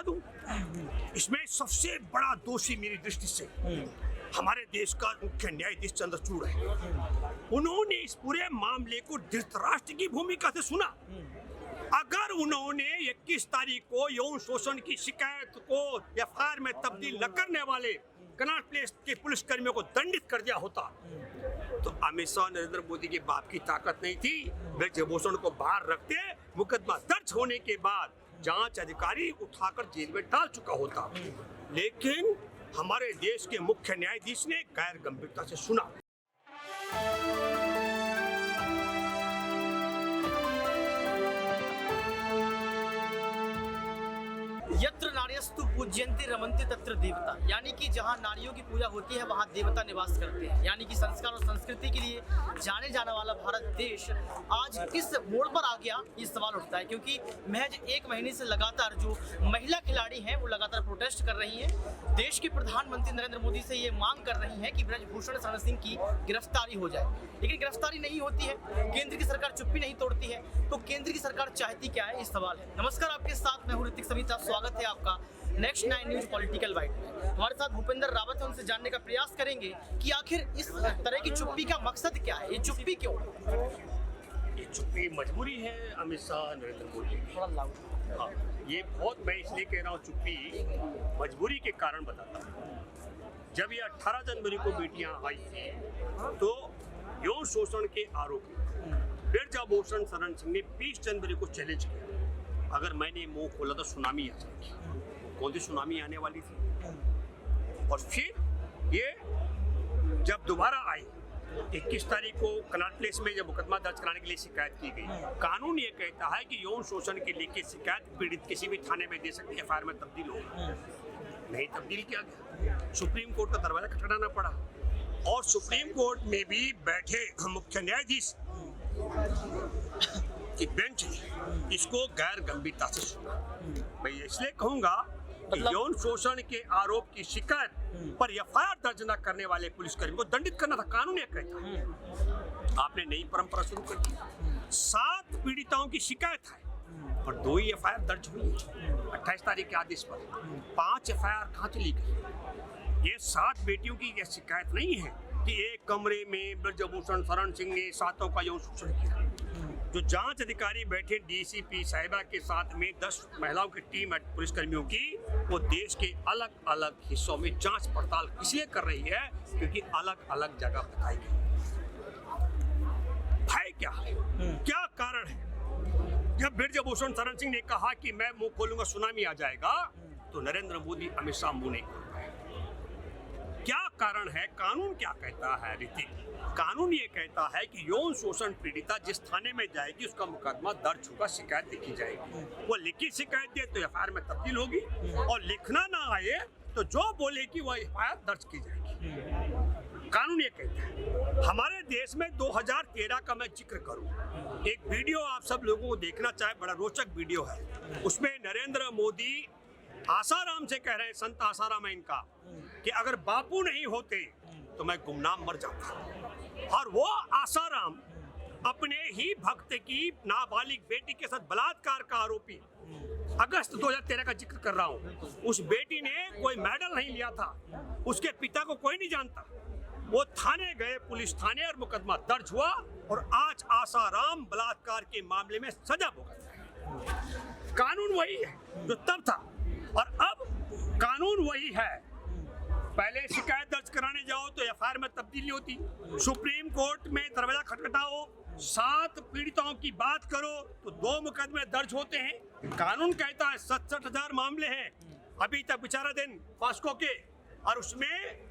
दूं, इसमें सबसे बड़ा दोषी मेरी दृष्टि से हमारे देश का मुख्य न्यायाधीश चंद्रचूड़ है। उन्होंने इस पूरे मामले को धृतराष्ट्र की भूमिका से सुना। अगर उन्होंने 21 तारीख को यौन शोषण की शिकायत को एफआईआर में तब्दील न करने वाले कनॉट प्लेस के पुलिस कर्मियों को दंडित कर दिया होता तो अमित शाह नरेंद्र मोदी के बाप की ताकत नहीं थी। ब्रजभूषण को बाहर रखते, मुकदमा दर्ज होने के बाद जांच अधिकारी उठाकर जेल में डाल चुका होता। लेकिन हमारे देश के मुख्य न्यायाधीश ने गैर गंभीरता से सुना। यत्र नार्यस्तु पूज्यन्ते रमन्ते तत्र देवता, यानी कि जहाँ नारियों की पूजा होती है वहाँ देवता निवास करते हैं। यानी कि संस्कार और संस्कृति के लिए जाने जाने वाला भारत देश आज किस मोड़ पर आ गया, ये सवाल उठता है। क्योंकि महज एक महीने से लगातार जो महिला खिलाड़ी हैं वो लगातार प्रोटेस्ट कर रही हैं। देश के प्रधानमंत्री नरेंद्र मोदी से ये मांग कर रही हैं कि ब्रजभूषण शरण सिंह की गिरफ्तारी हो जाए, लेकिन गिरफ्तारी नहीं होती है। केंद्र की सरकार चुप्पी नहीं तोड़ती है, तो केंद्र की सरकार चाहती क्या है, इस सवाल है। नमस्कार, आपके साथ मैं हूं ऋतिक सविता। स्वागत है आपका नेक्स्ट 9 न्यूज पॉलिटिकल बाइट में। हमारे साथ भूपेंद्र रावत है, उनसे जानने का प्रयास करेंगे कि आखिर इस तरह की चुप्पी का मकसद क्या है, ये चुप्पी क्यों? ये चुप्पी मजबूरी है अमित शाह नरेंद्र मोदी। थोड़ा लाउड। हाँ, ये बहुत, मैं इसलिए कह रहा हूँ चुप्पी मजबूरी के कारण बताता हूँ। जब ये 18 जनवरी को बेटियां आई थी तो यौन शोषण के आरोपी ब्रजभूषण शरण सिंह ने 20 जनवरी को चैलेंज किया, अगर मैंने मुंह खोला तो सुनामी आ जाएगी। कौन सी सुनामी आने वाली थी? और फिर ये जब दोबारा आई 21 तारीख को कनॉट प्लेस में जब मुकदमा दर्ज कराने के लिए शिकायत की गई, कानून ये कहता है कि यौन शोषण के लेके शिकायत पीड़ित किसी भी थाने में दे सकती है, एफआईआर में तब्दील होगी। नहीं तब्दील किया गया, सुप्रीम कोर्ट का दरवाजा खटखटाना पड़ा और सुप्रीम कोर्ट में भी बैठे मुख्य न्यायाधीश की बेंच ने इसको गैर गंभीरता से सुना। मैं इसलिए कहूंगा कि यौन शोषण के आरोप की शिकायत पर एफआईआर दर्ज न करने वाले पुलिसकर्मी को दंडित करना था, कानून ये कहता है। आपने नई परंपरा शुरू कर दी। 7 पीड़िताओं की शिकायत है और 2 ही एफआईआर दर्ज हुई 28 तारीख के आदेश पर। 5 एफआईआर कहाँ चली गई? ये 7 बेटियों की यह शिकायत नहीं है कि एक कमरे में ब्रजभूषण शरण सिंह ने 7 का यौन शोषण किया। जो जांच अधिकारी बैठे डीसीपी साहिबा के साथ में 10 महिलाओं की टीम है पुलिसकर्मियों की, वो देश के अलग अलग हिस्सों में जांच पड़ताल इसलिए कर रही है क्योंकि अलग अलग जगह बताई गई। भय क्या है, क्या कारण है? जब ब्रजभूषण शरण सिंह ने कहा कि मैं मुंह खोलूंगा सुनामी आ जाएगा, तो नरेंद्र मोदी अमित शाह मुंह नहीं खोल पाए। क्या कारण है? कानून क्या कहता है ऋतिक? कानून ये कहता है कि यौन शोषण पीड़िता जिस थाने में जाएगी उसका मुकदमा दर्ज होगा, शिकायत लिखी जाएगी। वो लिखी शिकायत दे तो एफआईआर में तब्दील होगी और लिखना ना आए तो जो बोलेगी वो एफआईआर दर्ज की जाएगी। कानून ये कहता है। हमारे देश में 2013 का मैं जिक्र करूं, एक वीडियो आप सब लोगों को देखना चाहे, बड़ा रोचक वीडियो है। उसमें नरेंद्र मोदी आसाराम से कह रहे हैं, संत आसाराम है इनका, कि अगर बापू नहीं होते तो मैं गुमनाम मर जाता। और वो आसाराम अपने ही भक्त की नाबालिग बेटी के साथ बलात्कार का आरोपी, अगस्त 2013 का जिक्र कर रहा हूँ। उस बेटी ने कोई मेडल नहीं लिया था, उसके पिता को कोई नहीं जानता। वो थाने गए, पुलिस थाने, और मुकदमा दर्ज हुआ और आज आसाराम बलात्कार के मामले में सजा भुगत रहे हैं। कानून वही है जो तब था और अब कानून वही है। पहले शिकायत दर्ज कराने जाओ तो एफआईआर में तब्दीली होती, सुप्रीम कोर्ट में दरवाजा खटखटाओ, 7 पीड़िताओं की बात करो तो 2 मुकदमे दर्ज होते हैं। कानून कहता है 67,000 मामले हैं अभी तक विचाराधीन पास्को के, और उसमें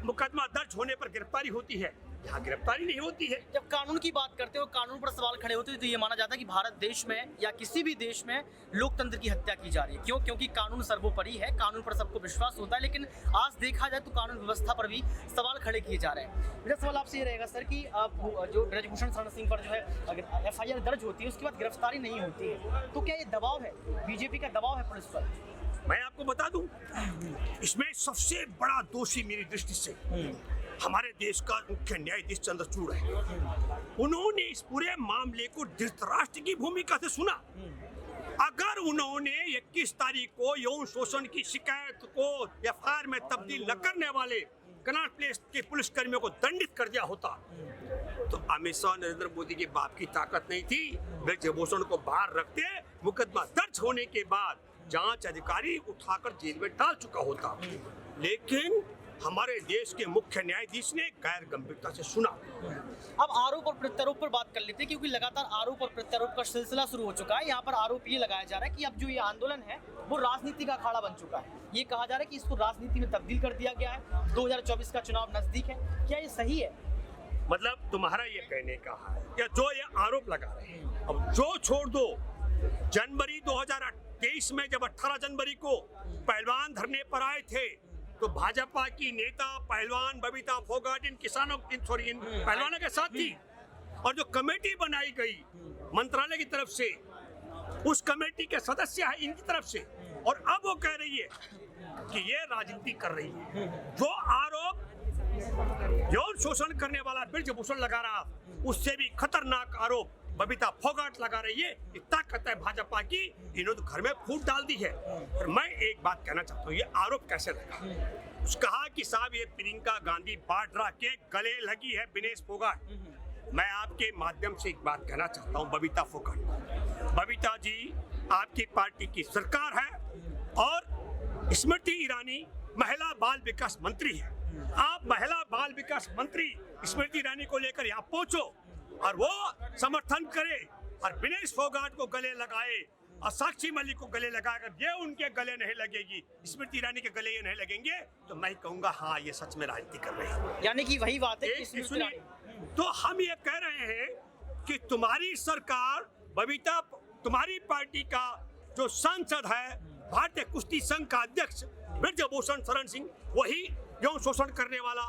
मुकदमा दर्ज होने पर गिरफ्तारी होती है, यहाँ गिरफ्तारी नहीं होती है। जब कानून की बात करते हो, कानून पर सवाल खड़े होते हैं, तो ये माना जाता है कि भारत देश में या किसी भी देश में लोकतंत्र की हत्या की जा रही है। क्यों? क्योंकि कानून सर्वोपरि है, कानून पर सबको विश्वास होता है। लेकिन आज देखा जाए तो कानून व्यवस्था पर भी सवाल खड़े किए जा रहे हैं। मेरा सवाल आपसे ये रहेगा सर कि जो ब्रजभूषण शरण सिंह पर जो है अगर एफआईआर दर्ज होती है उसके बाद गिरफ्तारी नहीं होती है, तो क्या ये दबाव है, बीजेपी का दबाव है पुलिस पर? मैं आपको बता दूं, इसमें सबसे बड़ा दोषी मेरी दृष्टि से हमारे देश का मुख्य न्यायाधीश चंद्रचूड़ है। उन्होंने इस पूरे मामले को धृतराष्ट्र की भूमिका से सुना। अगर उन्होंने 21 तारीख को यौन शोषण की शिकायत को एफआईआर में तब्दील न करने वाले कनॉट प्लेस के पुलिस कर्मियों को दंडित कर दिया होता तो अमित शाह नरेंद्र मोदी के बाप की ताकत नहीं थी। ब्रजभूषण को बाहर रखते, मुकदमा दर्ज होने के बाद जांच अधिकारी उठाकर जेल में डाल चुका होता। लेकिन हमारे देश के मुख्य न्यायाधीश ने गैर गंभीरता से सुना। अब आरोप और प्रत्यारोप पर बात कर लेते हैं, क्योंकि लगातार आरोप और प्रत्यारोप का सिलसिला शुरू हो चुका है। यहाँ पर आरोप ये लगाया जा रहा है कि अब जो ये आंदोलन है वो राजनीति का अखाड़ा बन चुका है। ये कहा जा रहा है कि इसको राजनीति में तब्दील कर दिया गया है। 2024 का चुनाव नजदीक है, क्या ये सही है? मतलब तुम्हारा ये कहने का है या जो ये आरोप लगा रहे हैं, अब जो छोड़ दो, जनवरी 2023 में जब 18 जनवरी को पहलवान धरने पर आए थे तो भाजपा की नेता पहलवान बबीता फोगाट इन पहलवानों के साथ थी। और जो कमेटी बनाई गई मंत्रालय की तरफ से, उस कमेटी के सदस्य हैं इनकी तरफ से, और अब वो कह रही है कि ये राजनीति कर रही है। जो आरोप यौन शोषण करने वाला ब्रजभूषण लगा रहा, उससे भी खतरनाक आरोप बबीता फोगाट लगा रही है। इतना कहता है भाजपा की, इन्होंने तो घर में फूट डाल दी है। और मैं एक बात कहना चाहता हूँ, ये आरोप कैसे लगा? उसने कहा कि साहब ये प्रियंका गांधी वाड्रा के गले लगी है विनेश फोगाट। मैं आपके माध्यम से एक बात कहना चाहता हूँ बबीता फोगाट, बबीता जी आपकी पार्टी की सरकार है और स्मृति ईरानी महिला बाल विकास मंत्री है। आप महिला बाल विकास मंत्री स्मृति ईरानी को लेकर यहाँ पहुंचो और वो समर्थन करे और विनेश फोगाट को गले लगाए और साक्षी मलिक को गले लगाकर ये उनके गले नहीं लगेगी, स्मृति ईरानी के गले ये नहीं लगेंगे, तो मैं कहूंगा हाँ ये सच में राजनीति कर रहे हैं। यानी कि वही बात है कि सुनिए, तो हम ये कह रहे हैं कि तुम्हारी सरकार, बबीता, तुम्हारी पार्टी का जो सांसद है, भारतीय कुश्ती संघ का अध्यक्ष ब्रजभूषण शरण सिंह, वही यौन शोषण करने वाला,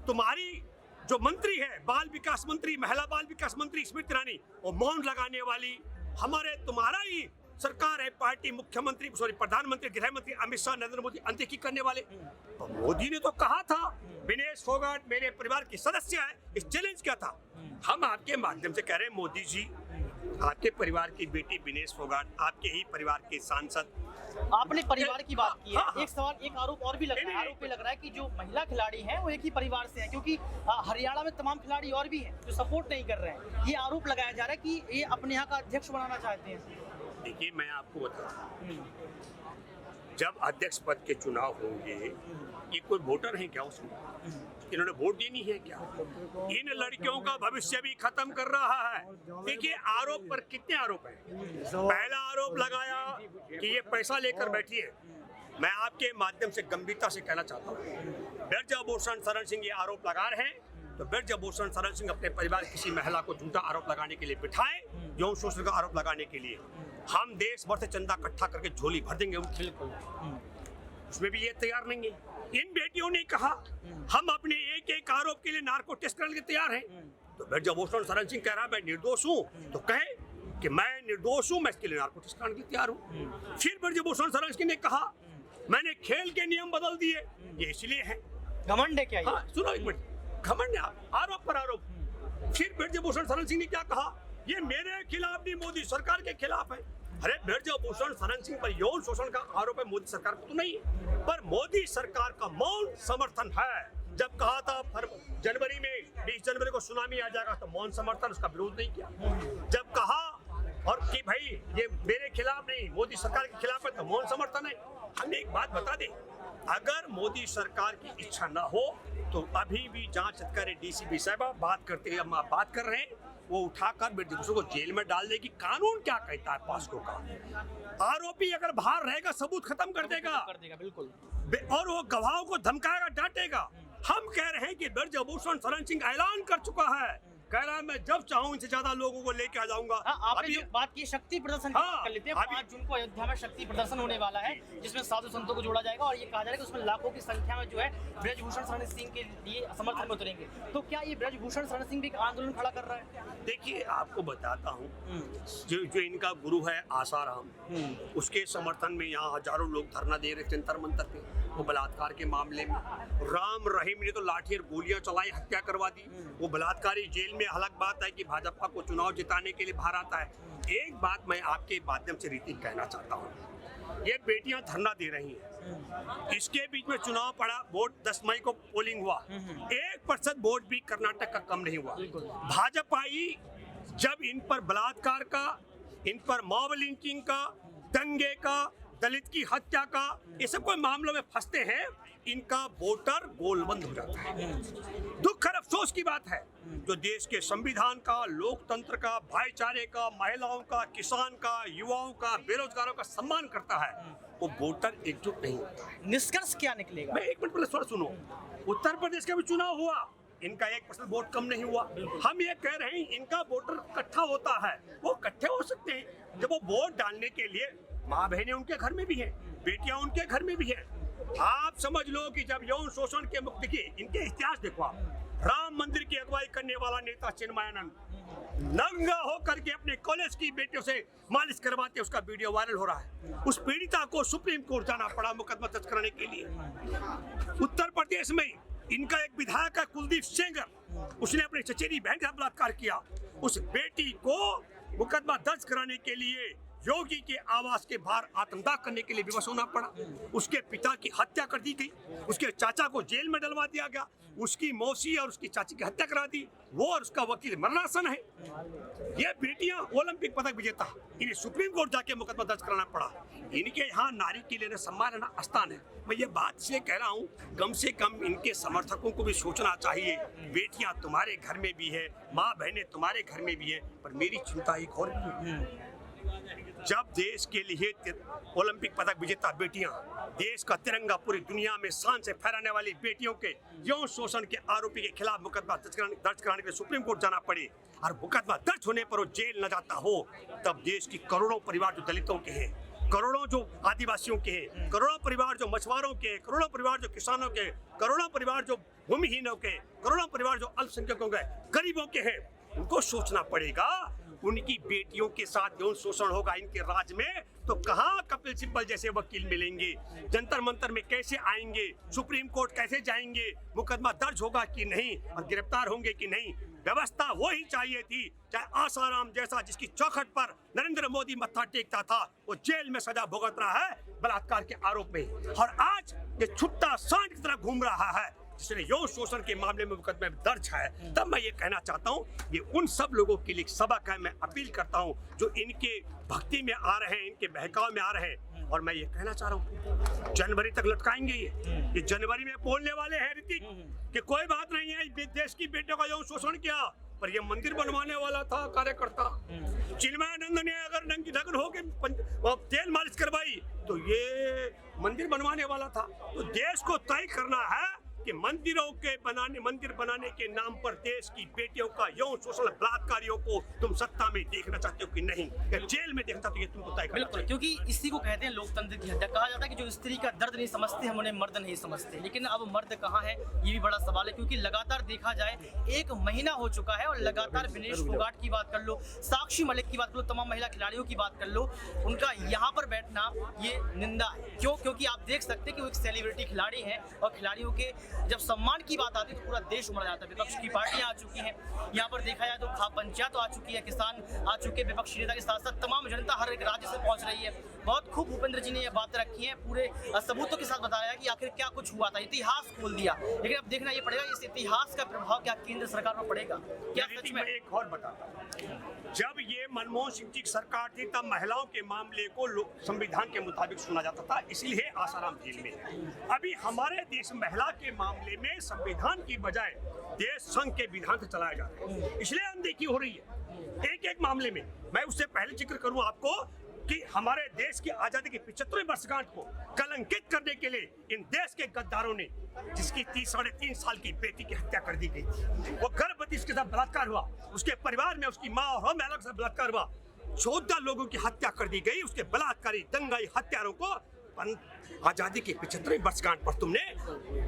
तुम्हारी जो मंत्री है बाल विकास मंत्री, महिला बाल विकास मंत्री स्मृति ईरानी, वो मौन लगाने वाली, हमारे तुम्हारा ही सरकार है, पार्टी मुख्यमंत्री प्रधानमंत्री गृह मंत्री अमित शाह नरेंद्र मोदी अनदेखी करने वाले। तो मोदी ने तो कहा था विनेश फोगाट मेरे परिवार की सदस्य है, इस चैलेंज किया था। हम आपके माध्यम से कह रहे हैं मोदी जी, आपके परिवार की बेटी विनेश फोगाट, आपके ही परिवार के सांसद, आपने परिवार की बात की है। हाँ। एक सवाल, एक आरोप और भी लग रहा है, आरोप ये लग रहा है कि जो महिला खिलाड़ी हैं वो एक ही परिवार से हैं, क्योंकि हरियाणा में तमाम खिलाड़ी और भी हैं जो सपोर्ट नहीं कर रहे हैं। ये आरोप लगाया जा रहा है कि ये अपने यहाँ का अध्यक्ष बनाना चाहते हैं। देखिए मैं आपको बताता हूँ, जब अध्यक्ष पद के चुनाव होंगे, ये कोई वोटर है क्या उसमें? इन्होंने वोट देनी है क्या? इन लड़कियों का भविष्य भी खत्म कर रहा है। देखिए आरोप पर कितने आरोप हैं। पहला आरोप लगाया कि ये पैसा लेकर बैठी है। मैं आपके माध्यम से गंभीरता से कहना चाहता हूँ, ब्रजभूषण शरण सिंह ये आरोप लगा रहे हैं, तो ब्रजभूषण शरण सिंह अपने परिवार किसी महिला को झूठा आरोप लगाने के लिए बिठाए, यौन शोषण का आरोप लगाने के लिए। हम देश भर से चंदा इकट्ठा करके झोली भर देंगे उनकी, उसमें भी ये तैयार नहीं है। इन बेटियों ने कहा हम अपने एक एक आरोप के लिए नार्को टेस्ट करने के तैयार हैं। तो ब्रजभूषण शरण सिंह कह रहा है मैं निर्दोष हूँ, तो कहे कि मैं निर्दोष हूँ, मैं इसके लिए नार्को टेस्ट करने के लिए तैयार हूँ। फिर ब्रजभूषण शरण सिंह ने कहा मैंने खेल के नियम बदल दिए, ये इसलिए है। घमंड है क्या ये? हाँ सुनो एक मिनट, घमंड है, आरोप पर आरोप। फिर ब्रजभूषण शरण सिंह ने क्या कहा, ये मेरे खिलाफ नहीं मोदी सरकार के खिलाफ है। अरे ब्रजभूषण शरण सिंह पर यौन शोषण का आरोप है, मोदी सरकार को तो नहीं है, पर मोदी सरकार का मौन समर्थन है। जब कहा था जनवरी में 20 जनवरी को सुनामी आ जाएगा तो मौन समर्थन, उसका विरोध नहीं किया। जब कहा और कि भाई ये मेरे खिलाफ नहीं मोदी सरकार के खिलाफ है तो मौन समर्थन है। हमें एक बात बता दें, अगर मोदी सरकार की इच्छा ना हो तो अभी भी जांच अधिकारी डीसीपी साहब बात करते हैं, हम बात कर रहे हैं, वो उठाकर ब्रजभूषण को जेल में डाल देगी। कानून क्या कहता है पास्को का, आरोपी अगर बाहर रहेगा सबूत खत्म कर देगा बिल्कुल, और वो गवाहों को धमकाएगा, डांटेगा। हम कह रहे हैं कि ब्रजभूषण शरण सिंह ऐलान कर चुका है, कह रहा है मैं जब चाहूं इनसे ज्यादा लोगों को लेके आ जाऊंगा। आपने जो बात की शक्ति प्रदर्शन की बात कर लेते हैं। 5 जून को अयोध्या में शक्ति प्रदर्शन होने वाला है, जिसमें साधु संतों को जोड़ा जाएगा और ये कहा जा रहा है कि उसमें लाखों की संख्या में जो है ब्रजभूषण शरण सिंह के लिए समर्थन में उतरेंगे। तो क्या ये ब्रजभूषण शरण सिंह भी एक आंदोलन खड़ा कर रहा है? देखिए आपको बताता हूँ, जो इनका गुरु है आसाराम, उसके समर्थन में यहाँ हजारों लोग धरना दे रहे जंतर मंतर पे, वो बलात्कार के मामले में। राम रहीम ने तो लाठी और गोलियां चलाई, हत्या करवा दी। वो बलात्कारी जेल में। अलग बात है कि भाजपा को चुनाव जिताने के लिए बाहर आता है, एक बात मैं आपके माध्यम से रीति कहना चाहता हूँ, ये बेटियां धरना दे रही हैं, इसके बीच में चुनाव पड़ा, वोट 10 मई को पोलिंग हुआ, 1% वोट भी कर्नाटक का कम नहीं हुआ। भाजपा आई जब इन पर बलात्कार का, इन पर मॉब लिंचिंग का, दंगे का, दलित की हत्या का, ये सब कोई मामलों में फंसते हैं, इनका वोटर गोलबंद हो जाता है। दुख और अफसोस की बात है, जो देश के संविधान का, लोकतंत्र का, भाईचारे का, महिलाओं का, किसान का, युवाओं का, बेरोजगारों का सम्मान करता है, वो वोटर एकजुट नहीं होता है। निष्कर्ष क्या निकलेगा? मैं एक मिनट पहले थोड़ा सुनो। उत्तर प्रदेश का भी चुनाव हुआ, इनका 1% वोट कम नहीं हुआ। हम ये कह रहे हैं इनका वोटर इकट्ठा होता है, वो इकट्ठे हो सकते हैं जब वो वोट डालने के लिए, माँ बहनें उनके घर में भी हैं, बेटियां उनके घर में भी हैं। आप समझ लो कि जब यौन शोषण के मुक्ति की, इनके इतिहास देखो आप, राम मंदिर की अगुवाई करने वाला नेता चिन्मयानंद नंगा होकर के अपने कॉलेज की बेटियों से मालिश करवाते, उसका वीडियो वायरल हो रहा है। उस पीड़िता को सुप्रीम कोर्ट जाना पड़ा मुकदमा दर्ज कराने के लिए। उत्तर प्रदेश में इनका एक विधायक है कुलदीप सेंगर, उसने अपनी चचेरी बहन का बलात्कार किया, उस बेटी को मुकदमा दर्ज कराने के लिए योगी के आवास के बाहर आत्मदाह करने के लिए विवश होना पड़ा। उसके पिता की हत्या कर दी गई, उसके चाचा को जेल में डलवा दिया गया, उसकी मौसी और उसकी चाची की हत्या करा दी, वो और उसका वकील मरणासन है। ये बेटियां ओलंपिक पदक विजेता, इन्हें सुप्रीम कोर्ट जाके मुकदमा दर्ज कराना पड़ा। इनके यहाँ नारी के लिए सम्मान स्थान है। मैं ये बात इसलिए कह रहा हूँ, कम से कम इनके समर्थकों को भी सोचना चाहिए, बेटियां तुम्हारे घर में भी है, माँ बहनें तुम्हारे घर में भी है, पर मेरी चिंता एक और भी है। जब देश के लिए ओलंपिक पदक विजेता बेटियां, देश का तिरंगा पूरी दुनिया में शान से फहराने वाली बेटियों के यौन शोषण के आरोपी के खिलाफ मुकदमा दर्ज कराने के लिए सुप्रीम कोर्ट जाना पड़े और मुकदमा दर्ज होने पर वो जेल न जाता हो, तब देश की करोड़ों परिवार जो दलितों के हैं, करोड़ों जो आदिवासियों के हैं, करोड़ों परिवार जो मछुआरों के हैं, करोड़ों परिवार जो किसानों के, करोड़ों परिवार जो भूमिहीनों के, करोड़ों परिवार जो अल्पसंख्यकों के, गरीबों के हैं, उनको सोचना पड़ेगा। उनकी बेटियों के साथ यौन शोषण होगा इनके राज में, तो कहाँ कपिल सिब्बल जैसे वकील मिलेंगे, जंतर मंतर में कैसे आएंगे, सुप्रीम कोर्ट कैसे जाएंगे, मुकदमा दर्ज होगा कि नहीं और गिरफ्तार होंगे कि नहीं। व्यवस्था वो ही चाहिए थी, चाहे आसाराम जैसा जिसकी चौखट पर नरेंद्र मोदी मत्था टेकता था, वो जेल में सजा भुगत रहा है बलात्कार के आरोप में, और आज ये छुट्टा सांड की तरह घूम रहा है जिसने यौन शोषण के मामले में मुकदमे दर्ज है। तब मैं ये कहना चाहता हूँ, ये उन सब लोगों के लिए सबक है। मैं अपील करता हूँ जो इनके भक्ति में आ रहे हैं, इनके बहकाव में आ रहे हैं, और मैं ये कहना चाह रहा हूँ जनवरी तक लटकाएंगे ये जनवरी में बोलने वाले हैं ऋतिक कि कोई बात नहीं है, देश की बेटियों का यौन शोषण किया, पर ये मंदिर बनवाने वाला था कार्यकर्ता चिन्मयानंद ने अगर नंगी ढगन होकर तेल मालिश करवाई तो ये मंदिर बनवाने वाला था। तो देश को तय करना है कि मंदिर बनाने के नाम पर देश की बेटियों का यौन शोषण, बलात्कारियों को तुम सत्ता में देखना चाहते हो कि नहीं, या जेल में देखना तो ये तुमको तय करना। बिल्कुल, क्योंकि इसी को कहते हैं लोकतंत्र की हत्या। कहा जाता है कि जो स्त्री का दर्द नहीं समझते हम उन्हें मर्द नहीं समझते, लेकिन अब मर्द कहाँ है ये भी बड़ा सवाल है, क्योंकि लगातार देखा जाए 1 महीना हो चुका है और लगातार विनेश फोगाट की बात कर लो, साक्षी मलिक की बात कर लो, तमाम महिला खिलाड़ियों की बात कर लो, उनका यहाँ पर बैठना ये निंदा है। क्यों? क्योंकि आप देख सकते हैं कि वो एक सेलिब्रिटी खिलाड़ी हैं और खिलाड़ियों के जब सम्मान की बात आती है तो पूरा देश उमड़ जाता है। विपक्ष की पार्टियां आ चुकी हैं, यहाँ पर देखा जाए तो खाप पंचायत तो आ चुकी है, किसान आ चुके हैं, विपक्षी नेता के साथ साथ तमाम जनता हर एक राज्य से पहुंच रही है। बहुत खूब भूपेंद्र जी ने ये बातें रखी हैं, पूरे सबूतों के साथ बताया कि आखिर क्या कुछ हुआ था, इतिहास खोल दिया। लेकिन अब देखना ये पड़ेगा इस इतिहास का प्रभाव क्या केंद्र सरकार पर पड़ेगा, क्या सच में। एक और बताता हूं, जब ये मनमोहन सिंह जी की सरकार थी तब महिलाओं के मामले को संविधान के मुताबिक सुना जाता था, इसलिए आसाराम जेल में है। अभी हमारे देश महिला के मामले में संविधान की बजाय देश संघ के विधान से चलाया जा रहा है, इसलिए अनदेखी हो रही है एक एक मामले में। मैं उससे पहले जिक्र करूं आपको कि हमारे देश की आजादी की 75वीं वर्षगांठ को कलंकित करने के लिए इन देश के गद्दारों ने, जिसकी 3.5 साल की बेटी की हत्या कर दी गई थी, वो गर्भवती, उसके साथ बलात्कार हुआ, उसके परिवार में उसकी माँ और महिला के साथ बलात्कार हुआ, 14 लोगों की हत्या कर दी गई। उसके बलात्कारी दंगाई हत्यारों को आजादी की 75वीं वर्षगांठ पर तुमने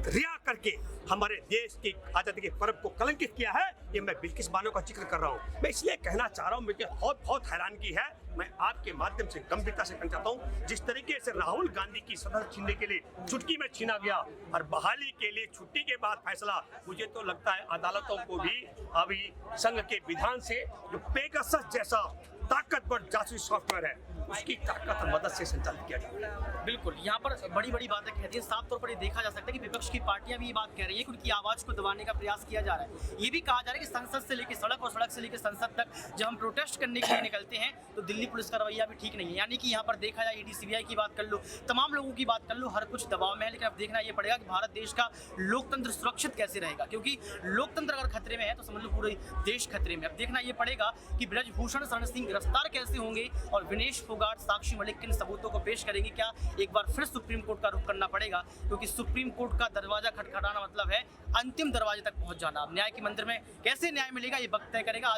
रिया करके हमारे देश की आजादी के पर्व को कलंकित किया है। ये मैं बिल्किस बानो का जिक्र कर रहा हूँ। मैं इसलिए कहना चाह रहा हूँ, मुझे बहुत हैरानगी है। मैं आपके माध्यम से गंभीरता से कहना चाहता हूँ, जिस तरीके से राहुल गांधी की सदस्य छीनने के लिए चुटकी में छीना गया और बहाली के लिए छुट्टी के बाद फैसला, मुझे तो लगता है अदालतों को भी अभी संघ के विधान से जो पेगासस जैसा ताकतवर जासूसी सॉफ्टवेयर है उसकी ताकत और मदद से संचालित किया जाता है। बिल्कुल, यहाँ पर बड़ी बड़ी बातें कहती हैं। साफ तौर पर ये देखा जा सकता है कि विपक्ष की पार्टियां भी ये बात कह रही है कि उनकी आवाज को दबाने का प्रयास किया जा रहा है। ये भी कहा जा रहा है कि संसद से लेकर सड़क और सड़क से लेकर संसद तक जब हम प्रोटेस्ट करने के लिए निकलते हैं तो दिल्ली पुलिस का रवैया भी ठीक नहीं है। यानी कि यहाँ पर देखा जाए ईडी सीबीआई की बात कर लो, तमाम लोगों की बात कर लो, हर कुछ दबाव में है। लेकिन अब देखना ये पड़ेगा कि भारत देश का लोकतंत्र सुरक्षित कैसे रहेगा, क्योंकि लोकतंत्र अगर खतरे में है तो समझ लो पूरे देश खतरे में। अब देखना ये पड़ेगा कि ब्रजभूषण शरण सिंह गिरफ्तार कैसे होंगे और विनेश फोगाट, साक्षी मलिक किन सबूतों को पेश करेंगे। क्या एक बार फिर सुप्रीम कोर्ट का रुख करना पड़ेगा, क्योंकि सुप्रीम कोर्ट का दरवाजा खटखटाना मतलब है अंतिम दरवाजे तक पहुंच जाना। न्याय के मंदिर में कैसे न्याय मिलेगा ये वक्त तय करेगा।